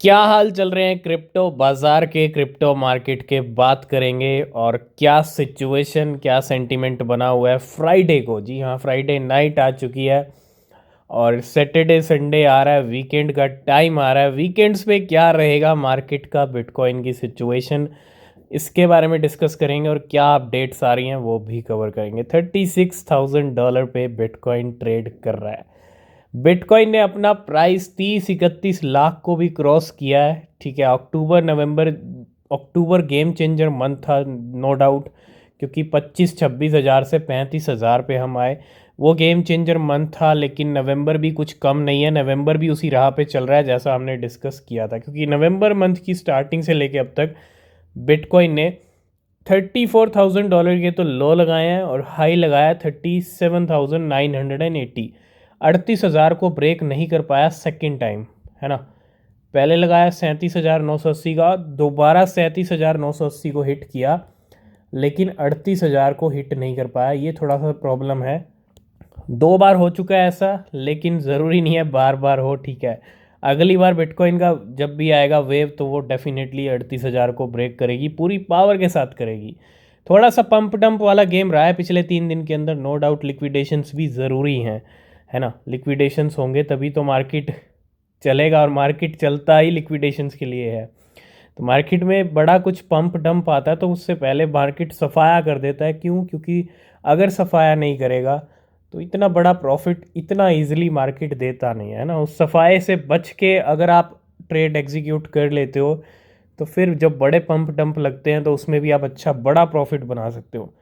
क्या हाल चल रहे हैं क्रिप्टो बाजार के, क्रिप्टो मार्केट के बात करेंगे। और क्या सिचुएशन, क्या सेंटीमेंट बना हुआ है फ्राइडे को। जी हाँ, फ्राइडे नाइट आ चुकी है और सैटरडे संडे आ रहा है, वीकेंड का टाइम आ रहा है। वीकेंड्स पे क्या रहेगा मार्केट का, बिटकॉइन की सिचुएशन, इसके बारे में डिस्कस करेंगे और क्या अपडेट्स आ रही हैं वो भी कवर करेंगे। $36,000 पे बिटकॉइन ट्रेड कर रहा है। बिटकॉइन ने अपना प्राइस 30-31 लाख को भी क्रॉस किया है। ठीक है, अक्टूबर गेम चेंजर मंथ था, नो डाउट, क्योंकि 25-26 हज़ार से 35 हज़ार पे हम आए। वो गेम चेंजर मंथ था, लेकिन नवंबर भी कुछ कम नहीं है। नवंबर भी उसी राह पे चल रहा है जैसा हमने डिस्कस किया था, क्योंकि नवंबर मंथ की स्टार्टिंग से लेके अब तक बिटकॉइन ने $34,000 के तो लो लगाए हैं और हाई लगाया 37,980। 38 हज़ार को ब्रेक नहीं कर पाया सेकेंड टाइम, है ना। पहले लगाया 37,980 का, दोबारा 37,980 को हिट किया, लेकिन 38 हज़ार को हिट नहीं कर पाया। ये थोड़ा सा प्रॉब्लम है। 2 बार हो चुका है ऐसा, लेकिन ज़रूरी नहीं है बार बार हो। ठीक है, अगली बार बिटकॉइन का जब भी आएगा वेव, तो वो डेफिनेटली 38 हज़ार को ब्रेक करेगी, पूरी पावर के साथ करेगी। थोड़ा सा पंप डंप वाला गेम रहा है पिछले 3 दिन के अंदर, नो डाउट। लिक्विडेशंस भी ज़रूरी हैं, है ना। लिक्विडेशंस होंगे तभी तो मार्केट चलेगा, और मार्केट चलता ही लिक्विडेशंस के लिए है। तो मार्केट में बड़ा कुछ पंप डंप आता है तो उससे पहले मार्केट सफाया कर देता है। क्यों? क्योंकि अगर सफाया नहीं करेगा तो इतना बड़ा प्रॉफिट इतना इजीली मार्केट देता नहीं है ना। उस सफाए से बच के अगर आप ट्रेड एग्जीक्यूट कर लेते हो, तो फिर जब बड़े पंप डंप लगते हैं तो उसमें भी आप अच्छा बड़ा प्रॉफिट बना सकते हो।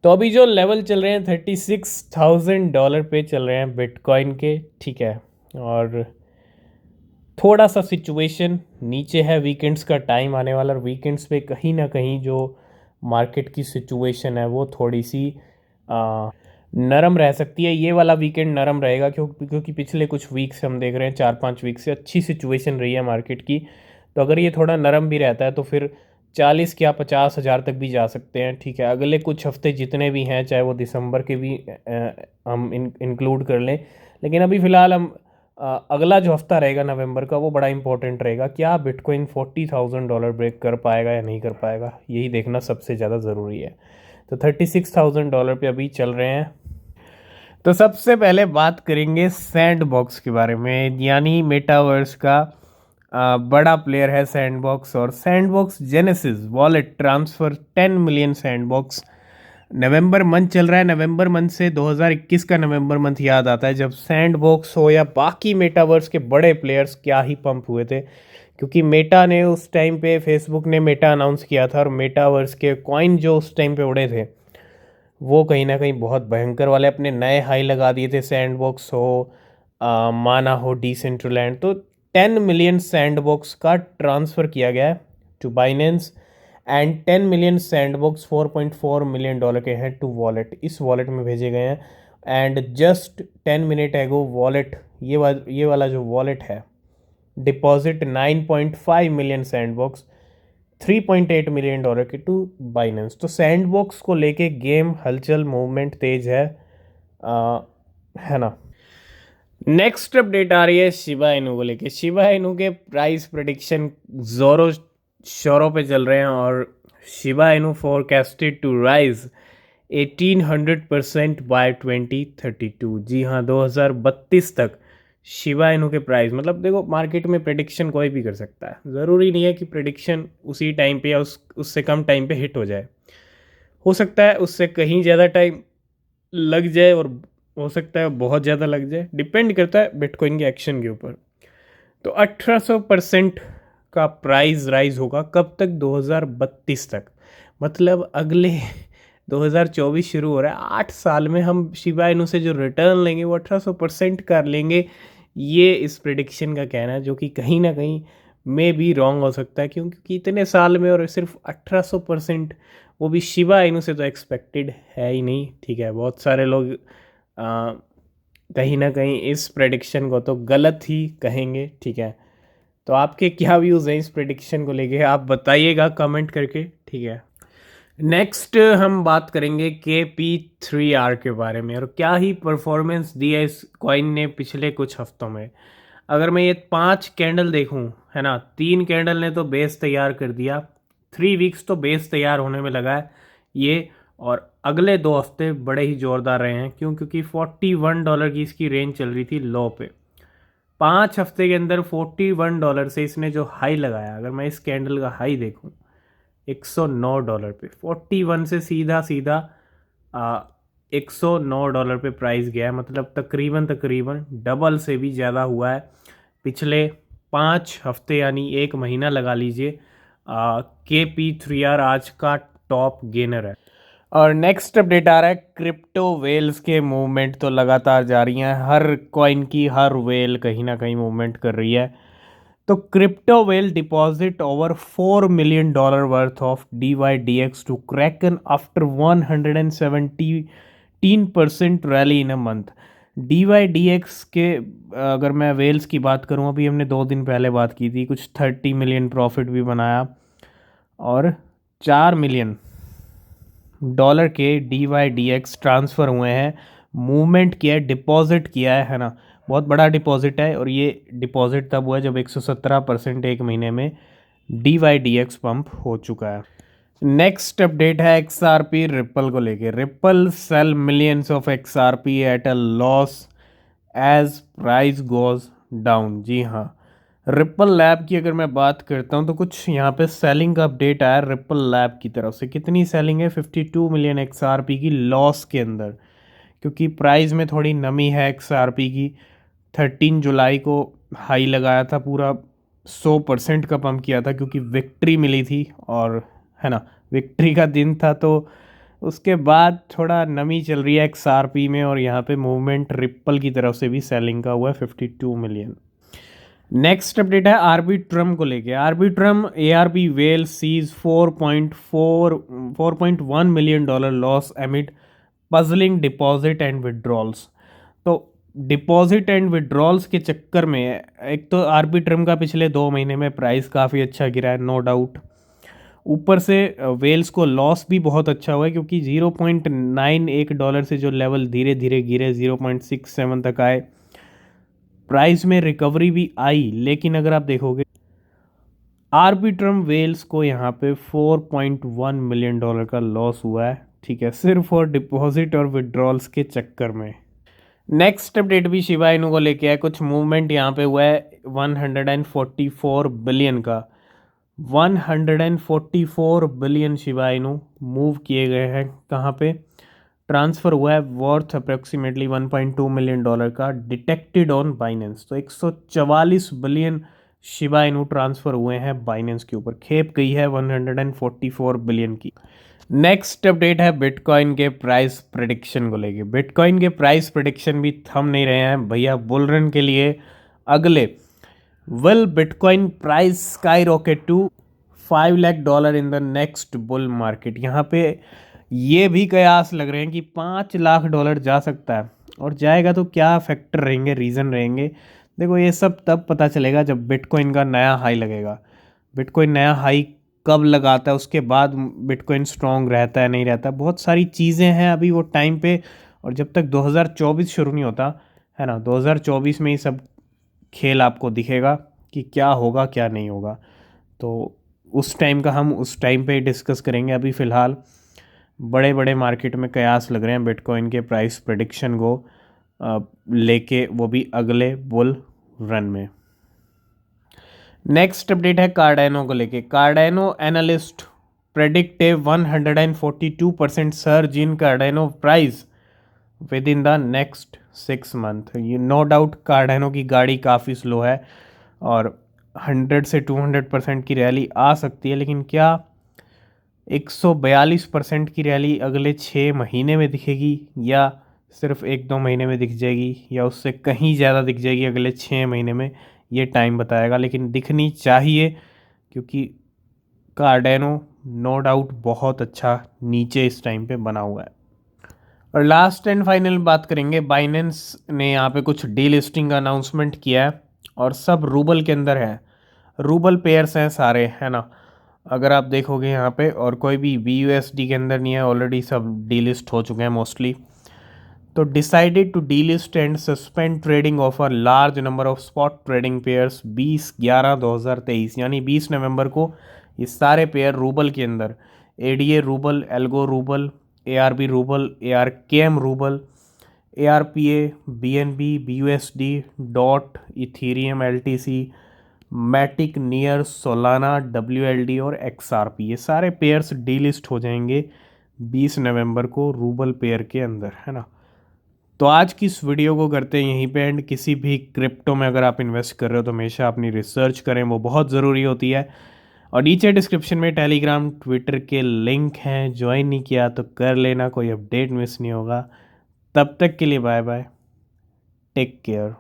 तो अभी जो लेवल चल रहे हैं $36,000 पे चल रहे हैं बिटकॉइन के। ठीक है, और थोड़ा सा सिचुएशन नीचे है। वीकेंड्स का टाइम आने वाला, और वीकेंड्स पे कहीं ना कहीं जो मार्केट की सिचुएशन है वो थोड़ी सी नरम रह सकती है। ये वाला वीकेंड नरम रहेगा, क्योंकि पिछले कुछ वीक से हम देख रहे हैं, 4-5 वीक से अच्छी सिचुएशन रही है मार्केट की। तो अगर ये थोड़ा नरम भी रहता है तो फिर 40 क्या 50 हज़ार तक भी जा सकते हैं। ठीक है, अगले कुछ हफ्ते जितने भी हैं, चाहे वो दिसंबर के भी हम इंक्लूड कर लें, लेकिन अभी फ़िलहाल हम अगला जो हफ्ता रहेगा नवंबर का, वो बड़ा इंपॉर्टेंट रहेगा। क्या बिटकॉइन $40,000 ब्रेक कर पाएगा या नहीं कर पाएगा, यही देखना सबसे ज़्यादा ज़रूरी है। तो $36,000 पे अभी चल रहे हैं। तो सबसे पहले बात करेंगे सैंड बॉक्स के बारे में, यानी मेटावर्स का बड़ा प्लेयर है सैंड बॉक्स। और sandbox Genesis wallet transfer 10 million sandbox. नवंबर मंथ चल रहा है, नवंबर मंथ से 2021 का नवंबर मंथ याद आता है, जब सैंड बॉक्स हो या बाकी मेटावर्स के बड़े प्लेयर्स क्या ही पंप हुए थे। क्योंकि मेटा ने उस टाइम पे, फेसबुक ने मेटा अनाउंस किया था, और मेटावर्स के कॉइन जो उस टाइम पे उड़े थे वो कहीं ना कहीं बहुत भयंकर वाले अपने नए हाई लगा दिए थे। सैंडबॉक्स हो, माना हो, डिसेंट्रलैंड। तो 10 मिलियन सैंडबॉक्स का ट्रांसफ़र किया गया है to Binance, and 10 million Sandbox $4.4 million के हैं टू वॉलेट, इस वॉलेट में भेजे गए हैं। एंड जस्ट 10 मिनट एगो वॉलेट, ये वाला जो वॉलेट है, डिपॉजिट 9.5 मिलियन सैंडबॉक्स, $3.8 मिलियन के टू बाइनेंस। तो सैंडबॉक्स को लेके गेम हलचल, मूवमेंट तेज है ना। नेक्स्ट अपडेट आ रही है शिबा इनू को लेके। शिबा इनू के प्राइस प्रेडिक्शन जोरों शोरों पे चल रहे हैं, और Shiba Inu forecasted to rise 1800% by 2032। जी हाँ, 2032 तक शिबा इनू के प्राइस, मतलब देखो मार्केट में प्रेडिक्शन कोई भी कर सकता है, ज़रूरी नहीं है कि प्रेडिक्शन उसी टाइम पे या उससे कम टाइम पे हिट हो जाए। हो सकता है उससे कहीं ज़्यादा टाइम लग जाए, और हो सकता है बहुत ज़्यादा लग जाए, डिपेंड करता है बिटकॉइन के एक्शन के ऊपर। तो 1800% का प्राइस राइज होगा कब तक? 2032 तक। मतलब अगले 2024 शुरू हो रहा है, 8 साल में हम शिबा इनू से जो रिटर्न लेंगे वो 1800% कर लेंगे। ये इस प्रिडिक्शन का कहना है, जो कि कहीं ना कहीं में भी रॉन्ग हो सकता है। क्योंकि इतने साल में और सिर्फ 1800%, वो भी शिबा इनू से, तो एक्सपेक्टेड है ही नहीं। ठीक है, बहुत सारे लोग कहीं ना कहीं इस प्रेडिक्शन को तो गलत ही कहेंगे। ठीक है, तो आपके क्या व्यूज़ हैं इस प्रेडिक्शन को लेके, आप बताइएगा कमेंट करके। ठीक है, नेक्स्ट हम बात करेंगे KP3R के बारे में, और क्या ही परफॉर्मेंस दी है इस कॉइन ने पिछले कुछ हफ्तों में। अगर मैं ये 5 कैंडल देखूं, है ना, 3 कैंडल ने तो बेस तैयार कर दिया, 3 वीक्स तो बेस तैयार होने में लगा है ये। और अगले 2 हफ्ते बड़े ही ज़ोरदार रहे हैं, क्यों? क्योंकि $41 की इसकी रेंज चल रही थी लो पे। 5 हफ्ते के अंदर $41 से इसने जो हाई लगाया, अगर मैं इस कैंडल का हाई देखूं $109 पे, 41 से सीधा सीधा $109 पे प्राइस गया है। मतलब तकरीबन तकरीबन डबल से भी ज़्यादा हुआ है पिछले 5 हफ्ते, यानी 1 महीना लगा लीजिए। KP3R आज का टॉप गेनर है। और नेक्स्ट अपडेट आ रहा है क्रिप्टो वेल्स के मूवमेंट तो लगातार जारी हैं, हर कॉइन की हर वेल कहीं ना कहीं मूवमेंट कर रही है। तो crypto whale deposit over $4 million worth of DYDX to Kraken after 117% rally in a month. DYDX के अगर मैं वेल्स की बात करूं, अभी हमने 2 दिन पहले बात की थी, कुछ 30 मिलियन प्रॉफिट भी बनाया और $4 मिलियन के DYDX ट्रांसफ़र हुए हैं, मूवमेंट किया है, डिपॉजिट किया है ना। बहुत बड़ा डिपॉजिट है, और ये डिपॉजिट तब हुआ जब 117% एक महीने में DYDX पंप हो चुका है। नेक्स्ट अपडेट है XRP रिपल को लेके। Ripple sell millions of XRP at a loss as price goes down. जी हाँ, रिपल लैब की अगर मैं बात करता हूँ तो कुछ यहाँ पे सेलिंग का अपडेट आया रिपल लैब की तरफ से। कितनी सेलिंग है? 52 मिलियन XRP की लॉस के अंदर, क्योंकि प्राइस में थोड़ी नमी है XRP की। 13 जुलाई को हाई लगाया था, पूरा 100% का पंप किया था, क्योंकि विक्ट्री मिली थी, और है ना, विक्ट्री का दिन था। तो उसके बाद थोड़ा नमी चल रही है XRP में, और यहाँ पे मूवमेंट रिपल की तरफ से भी सेलिंग का हुआ है 52 मिलियन। नेक्स्ट अपडेट है आर्बिट्रम को लेके। Arbitrum ARB whale sees 4.1 million dollar loss amid puzzling deposit and withdrawals. तो डिपॉजिट एंड विड्रॉल्स के चक्कर में एक तो आर्बिट्रम का पिछले 2 महीने में प्राइस काफ़ी अच्छा गिरा है, नो डाउट। ऊपर से वेल्स को लॉस भी बहुत अच्छा हुआ है, क्योंकि $0.91 से जो लेवल धीरे धीरे गिरे 0.67 तक आए, प्राइस में रिकवरी भी आई। लेकिन अगर आप देखोगे आर्बिट्रम वेल्स को यहाँ पे $4.1 मिलियन का लॉस हुआ है, ठीक है, सिर्फ और डिपॉजिट और विड्रॉल्स के चक्कर में। नेक्स्ट अपडेट भी शिबा इनू को लेके है। कुछ मूवमेंट यहाँ पे हुआ है 144 बिलियन का। 144 बिलियन शिबा इनू मूव किए गए हैं। कहाँ पे ट्रांसफ़र हुआ है? वर्थ अप्रोक्सीमेटली $1.2 मिलियन का, डिटेक्टेड ऑन बाइनेंस। तो 144 बिलियन शिबा इनू ट्रांसफ़र हुए हैं बाइनेंस के ऊपर। खेप गई है 144 बिलियन की। नेक्स्ट अपडेट है बिटकॉइन के प्राइस प्रेडिक्शन को लेके। बिटकॉइन के प्राइस प्रेडिक्शन भी थम नहीं रहे हैं भैया बुल रन के लिए। अगले will Bitcoin price skyrocket to $5 lakh in the next bull market. यहाँ पे ये भी कयास लग रहे हैं कि $5 लाख जा सकता है, और जाएगा तो क्या फैक्टर रहेंगे, रीज़न रहेंगे। देखो ये सब तब पता चलेगा जब बिटकॉइन का नया हाई लगेगा। बिटकॉइन नया हाई कब लगाता है, उसके बाद बिटकॉइन स्ट्रॉन्ग रहता है नहीं रहता, बहुत सारी चीज़ें हैं अभी वो टाइम पे। और जब तक 2024 शुरू नहीं होता है ना, 2024 में ही सब खेल आपको दिखेगा कि क्या होगा क्या नहीं होगा। तो उस टाइम का हम उस टाइम पे डिस्कस करेंगे। अभी फ़िलहाल बड़े बड़े मार्केट में कयास लग रहे हैं बिटकॉइन के प्राइस प्रेडिक्शन को लेके, वो भी अगले बुल रन में। नेक्स्ट अपडेट है कार्डेनो को लेके। कार्डेनो analyst predict A 142% surge in कार्डेनो price with in the next 6 month. ये नो डाउट कार्डेनो की गाड़ी काफ़ी स्लो है, और 100 से 200% की रैली आ सकती है, लेकिन क्या 142% की रैली अगले 6 महीने में दिखेगी, या सिर्फ 1-2 महीने में दिख जाएगी, या उससे कहीं ज़्यादा दिख जाएगी अगले 6 महीने में? ये टाइम बताएगा, लेकिन दिखनी चाहिए, क्योंकि कार्डेनो नो डाउट बहुत अच्छा नीचे इस टाइम पे बना हुआ है। और लास्ट एंड फाइनल बात करेंगे, बाइनेंस ने यहाँ पे कुछ डी लिस्टिंग का अनाउंसमेंट किया है, और सब रूबल के अंदर है, रूबल पेयर्स हैं सारे, है ना। अगर आप देखोगे यहाँ पे, और कोई भी BUSD के अंदर नहीं है, ऑलरेडी सब डी लिस्ट हो चुके हैं मोस्टली। तो decided to delist and suspend trading of a large number of spot trading pairs 20/11/2023, यानी 20 नवंबर को ये सारे पेयर रूबल के अंदर ADA rouble, Algo rouble, ARB rouble, ARKM rouble, ARPA, BNB, BUSD, DOT, Ethereum, LTC, Matic, Near, Solana, WLD और XRP, ये सारे pairs delist हो जाएंगे 20 नवंबर को रूबल पेयर के अंदर, है ना। तो आज की इस वीडियो को करते हैं यहीं पे एंड। किसी भी क्रिप्टो में अगर आप इन्वेस्ट कर रहे हो तो हमेशा अपनी रिसर्च करें, वो बहुत ज़रूरी होती है। और नीचे डिस्क्रिप्शन में टेलीग्राम, ट्विटर के लिंक हैं, ज्वाइन नहीं किया तो कर लेना, कोई अपडेट मिस नहीं होगा। तब तक के लिए बाय बाय, टेक केयर।